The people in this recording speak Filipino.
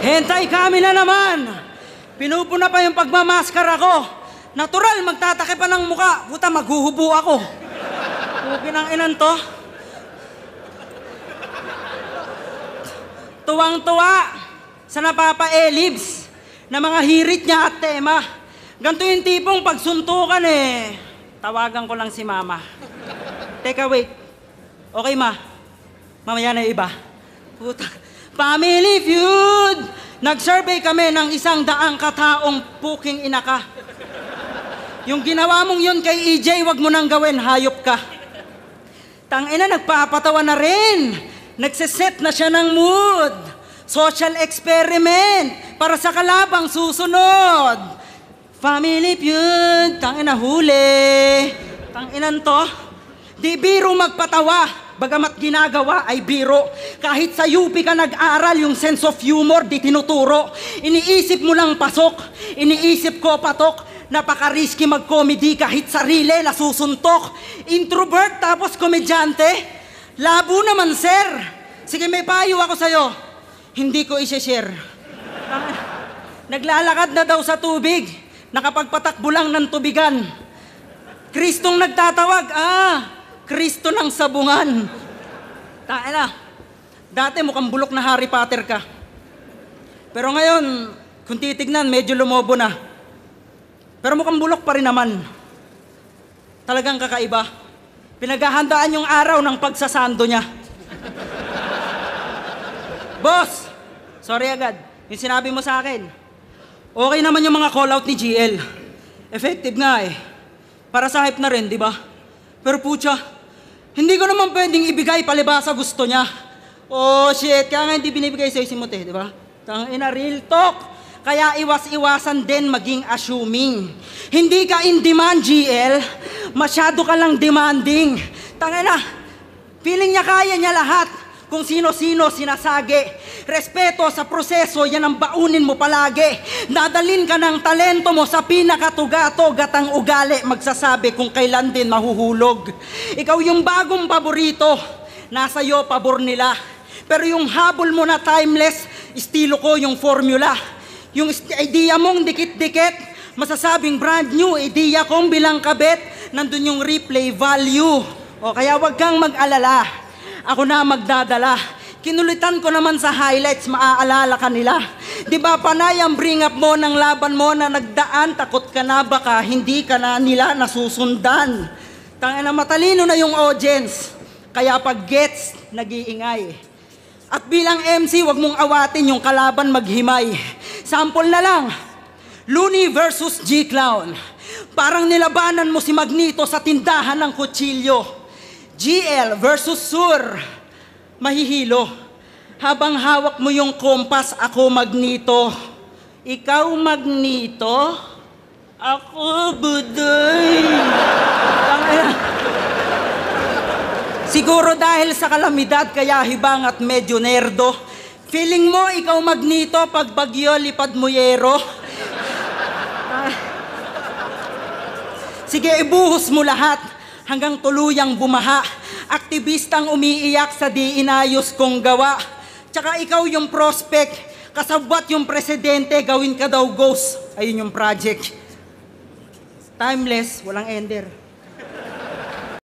Hentay kami na naman. Pinupuna pa yung pagmamaskara ko. Natural, magtatake pa ng muka. Puta, maghuhubo ako. Pupin ang inan to. Tuwang-tuwa sa napapa-elibs na mga hirit niya at tema. Ganito yung tipong pagsuntukan tawagan ko lang si mama. Teka, wait. Okay, ma. Mamaya na iba. Puta. Family Feud! Nag-survey kami ng 100 kataong puking ina ka. Yung ginawa mong yun kay EJ, wag mo nang gawin, hayop ka. Tangina, nagpapatawa na rin. Nagsiset na siya ng mood. Social experiment para sa kalabang susunod. Family Feud, tangina huli. Tanginan to. Di biro magpatawa. Bagamat ginagawa ay biro. Kahit sa UP ka nag-aral, yung sense of humor di tinuturo. Iniisip mo lang pasok, iniisip ko patok. Napaka-risky mag-comedy kahit sarili nasusuntok. Introvert tapos komedyante. Labo naman, sir. Sige, may payo ako sa'yo. Hindi ko isi-share. Naglalakad na daw sa tubig. Nakapagpatakbo lang ng tubigan. Kristong nagtatawag. Kristo ng sabungan. Taela, dati mukhang bulok na Harry Potter ka. Pero ngayon, kung titignan, medyo lumobo na. Pero mukhang bulok pa rin naman. Talagang kakaiba. Pinaghahandaan yung araw ng pagsasando niya. Boss, sorry agad. Yung sinabi mo sa akin, okay naman yung mga call-out ni GL. Effective nga Para sa hype na rin, di ba? Pero putya, hindi ko naman pwedeng ibigay palibasa gusto niya. Oh shit, kaya nga hindi binibigay sa'yo si Mote, di ba? Tangina, real talk. Kaya iwas-iwasan din maging assuming. Hindi ka in demand, GL. Masyado ka lang demanding. Tangina, feeling niya kaya niya lahat. Kung sino-sino sinasagi. Respeto sa proseso, yan ang baunin mo palagi. Dadalin ka ng talento mo sa pinakatugatog at ang ugali magsasabi kung kailan din mahuhulog. Ikaw yung bagong paborito, nasa iyo pabor nila. Pero yung habol mo na timeless, estilo ko yung formula. Yung idea mong dikit-dikit, masasabing brand new, idea kong bilang kabit, nandun yung replay value. O kaya wag kang mag-alala. Ako na magdadala. Kinulitan ko naman sa highlights, maaalala ka nila. Di ba panay ang bring up mo ng laban mo na nagdaan, takot ka na baka hindi ka na nila nasusundan. Tangina, matalino na yung audience. Kaya pag gets, nag-iingay. At bilang MC, wag mong awatin yung kalaban maghimay. Sample na lang, Looney versus G-Clown. Parang nilabanan mo si Magneto sa tindahan ng kutsilyo. GL versus Sur. Mahihilo. Habang hawak mo yung kompas, ako Magneto. Ikaw Magneto, ako Budoy. Siguro dahil sa kalamidad, kaya hibang at medyo nerdo. Feeling mo, ikaw Magneto, pag bagyo, lipad mo yero. Sige, ibuhos mo lahat. Hanggang tuluyang bumaha. Aktivistang umiiyak sa di inayos kong gawa. Tsaka ikaw yung prospect. Kasabwat yung presidente, gawin ka daw ghost. Ayun yung project. Timeless, walang ender.